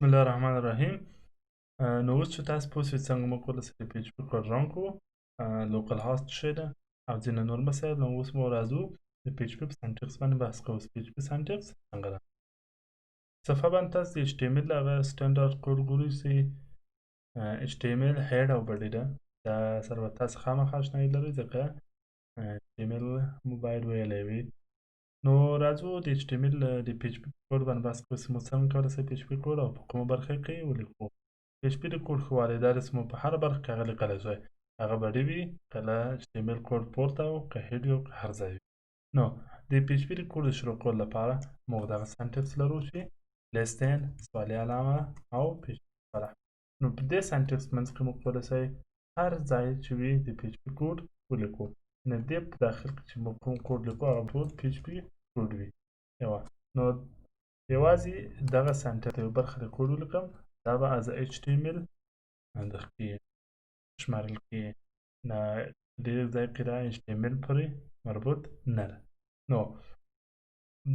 بسم الله الرحمن الرحیم. نو اوس چې تاسو پوه شئ څنګه موږ کولی شو د پی ایچ پي کوډ رن کړو، لوکل هاست څه شی ده او ځینې نور مسایل. نو اوس مو راځو د پی ایچ پي په سنټکس باندې بحث کوو. پی ایچ پي سنټکس څنګه ده. صفحه باندې تاسو د ایچ ټي ایم ایل هغه سټنډرډ کوډ ګورئ چې ایچ ټي ایم ایل هیډ او بډي ده. دا سره به تاسو خامخا اشنایي لرئ ځکه ایچ ټي ایم ایل مو باید ویلی وي. نو راځو د ایچ ټي ایم ایل د پی ایچ پي کوډ باندې بحث کوو چې موږ څنګه کولی شو پی ایچ پي کوډ او په کومه برخه کې ولیکو. پی ایچ پي د کوډ ښه والی دا دی چې موږ په هره برخه کې هغه لیکلی شوی، هغه بډي وي، کله ایچ ټي ایم ایل کوډ پورته او که هیډ وي او که هر ځای وي. نو د پی ایچ پي د کوډ د شروع کولو لپاره موږ دغه سنټکس لرو چې لیس دین، سوالیه علامه او پی ایچ پي لپاره. نو په دې سنټکس منځ کې موږ کولی شئ هر ځای چې وي د پی ایچ پي کوډ ولیکو. نو د دې په داخل کې چې موږ کوم کوډ لیکو هغه ټول پی ایچ پي کوډ وي. نو یوازې دغه سنټکس یوه برخه د کوډ ولیکم، دا به از ایچ ټي ایم ایل شمارل کېږي. ډېر ځای کې دا ایچ ټي ایم ایل پورې مربوط نه ده. نو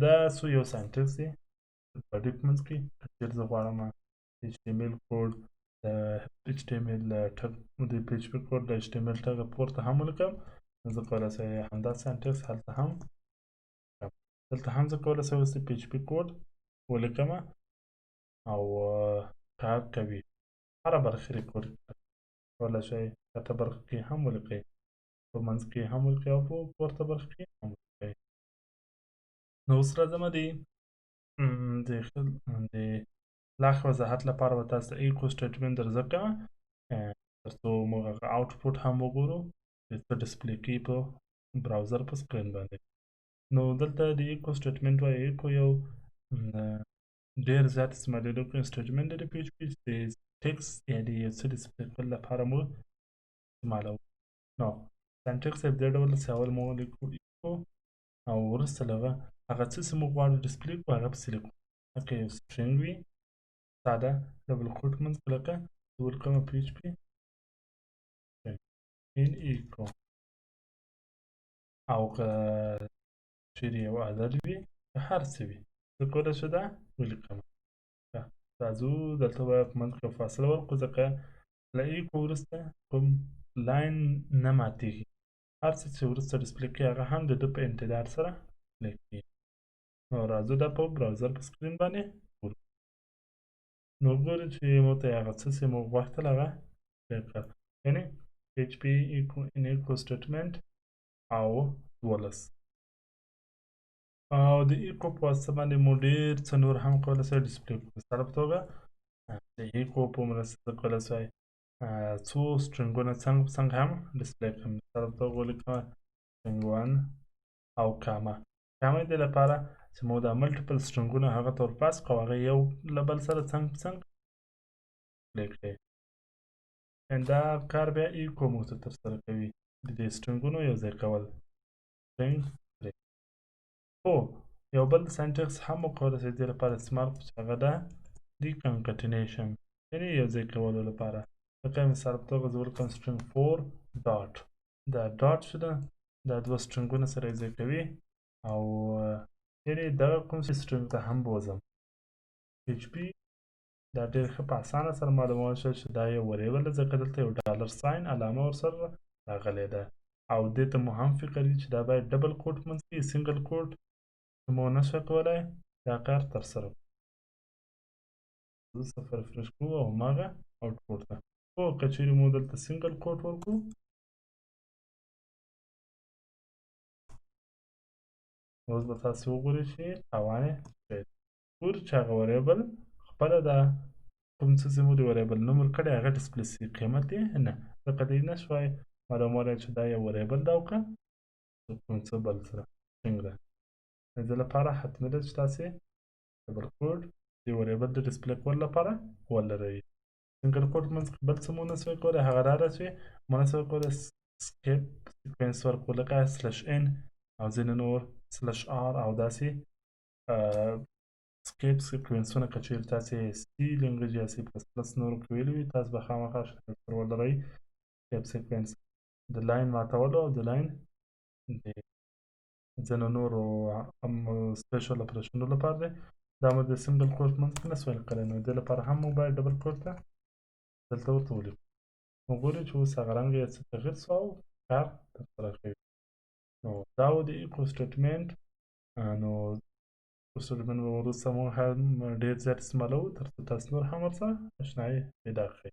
دا څو یو سنټکس دی په ډي په منځ کې. که چېرې زه غواړم ایچ ټي ایم ایل کوډ د ایچ ټي ایم ایل ټګ د پی ایچ پي کوډ د ایچ ټي ایم ایل ټګه پورته هم ولیکم، نو زه کولی شم همدا سنټکس هلته هم دلته هم زه کولی شم اوس د پی ایچ پي کوډ ولیکمه او کار کوي. هره برخه یې کوډ کولی شئ کښته برخه کې هم ولیکئ، په منځ کې هم ولیکئ او په پورته برخه کې هم ولیکئ. نو اوس راځمه د لا ښه وضاحت لپاره به تاسو ته ایکو سټیټمنټ در زده کړم تر څو موږ هغه آوټپوټ هم وګورو چې څه ډسپلی کوي په براوزر په سکرین باندې. نو دلته د ایکو سټیټمنټ وایي. ایکو یو ډېر زیات استعمالېدونکی سټیټمنټ دی د پی ایچ پي چې د ټکس یا د یو څه ډسپلی کولو لپاره مو استعمالوو. نو سنټکس یې په دې ډول چې اول مو ولیکو ایکو او وروسته له هغه څه چې موږ غواړو ډسپلی کړو هغه پسې لیکو. لکه یو سټرینګ وي ساده ډبل کوټ منځ کې، لکه زه ولیکم پی ایچ پي ان ایکو، او که چیرې یو عدد وي که هر څه وي زه کولی شم دا ولیکم. راځو دلته به په منځ کې فاصله ورکړو ځکه له ایکو وروسته کوم لاین نه ماتېږي. هر څه چې وروسته ډسپلی کوي هغه هم د ده په انتظار سره ډسپلی کېږي. نو راځو دا په براوزر په سکرین باندې ګورو. نو ګورو چې موږ ته هغه څه چې موږ غوښتل هغه ډېر کړل، یعنې پی ایچ پي ان ایکو سټیټمنټ او 12. او د ایکو په واسطه باندې مو ډېر څه نور هم کولی شئ ډسپلی کړو. مثال په توګه د ایکو په مرسته زه کولی شئ څو سټرنګونه څنګ په څنګ هم ډسپلی کړم. مثال په توګه ولیکمه سټرنګ 1 او کامه. کامه دې لپاره چې مو دا ملټیپل سټرنګونه هغه ته ورپاس کړو، هغه یو له بل سره څنګ په څنګ ډسپلی کړئ. دا کار بیا ایکو موږ ته ترسره کوي، د دې سټرنګونو یو ځای کول. سټرنګ 3. هو یو بل سنټکس هم مو کولی شئ دې لپاره استعمال کړو چې هغه ده ریکنکټینیشن، یعنې یو ځای کولو لپاره. لکه مثال په توګه زه ولیکم سټرنګ 4 ډاټ. دا ډاټ چې ده دا دوه سټرنګونه سره یو ځای کوي او یعنې دغه کوم چې سټرنګ ته هم بوځم. پی ایچ پي دا ډېر ښه په اسانه سره معلومولی شئ چې دا یو وریبل ده ځکه دلته یو ډالر ساین علامه ورسره راغلی ده او دې ته مو هم فکر وي چې دا باید ډبل کوټ منځ کې سنګل کوټ مو نه شوی کولی دا کار ترسره کړو. زه صفحه ریفرش کړو او هماغه آوټپوټ ده. خو که چیرې مو دلته سنګل کوټ ورکړو اوس به تاسې وګورئ چې تاوان یې شوی دی. ګورو چې هغه وریبل خپله دا کوم څه چې مو د وریبل نوم ورکړی هغه ډسپلی شوي، قیمت یې نه، ځکه دی نه شوی معلومولی چې دا یو وریبل ده او که کوم څه بل سره سټرنګ ده. د دې لپاره حتمي ده چې تاسې ډبل کوډ د وریبل د ډسپلی کولو لپاره ولرئ. سنګل کوډ منځ کې بل څه مو نه شوی کولی هغه دا ده چې مو نه شوی کولی سکیپ سیکوینس ورکړو، لکه سلش ان او ځینې نور سلش آر او داسې سکیپ سیکوینسونه. که چیرې تاسې سی لینګویج یا سی پلس پلس نورو کې ویلي وي تاسو به خامخا ور ولرئ سکیپ سیکوینس د لاین ماتولو او د لاین د ځینو نورو سپیشل اپریشنونو لپاره دی. دا مو د سنګل کوټ منځ کې نسوای لیکلی، نو دې لپاره هم موږ باید ډبل کوټ ته دلته ورته ولیکو. نو ګورئ چې اوس هغه رنګ یې څه تغیر شو او کار ترسره کوي. نو دا و د ایکو سټیټمنټ. نو ایکو سټیټمنټ به وروسته موږ هم ډېر زیات استعمالوو تر څو تاسو نور هم ورسره اشنایي پیدا کړئ.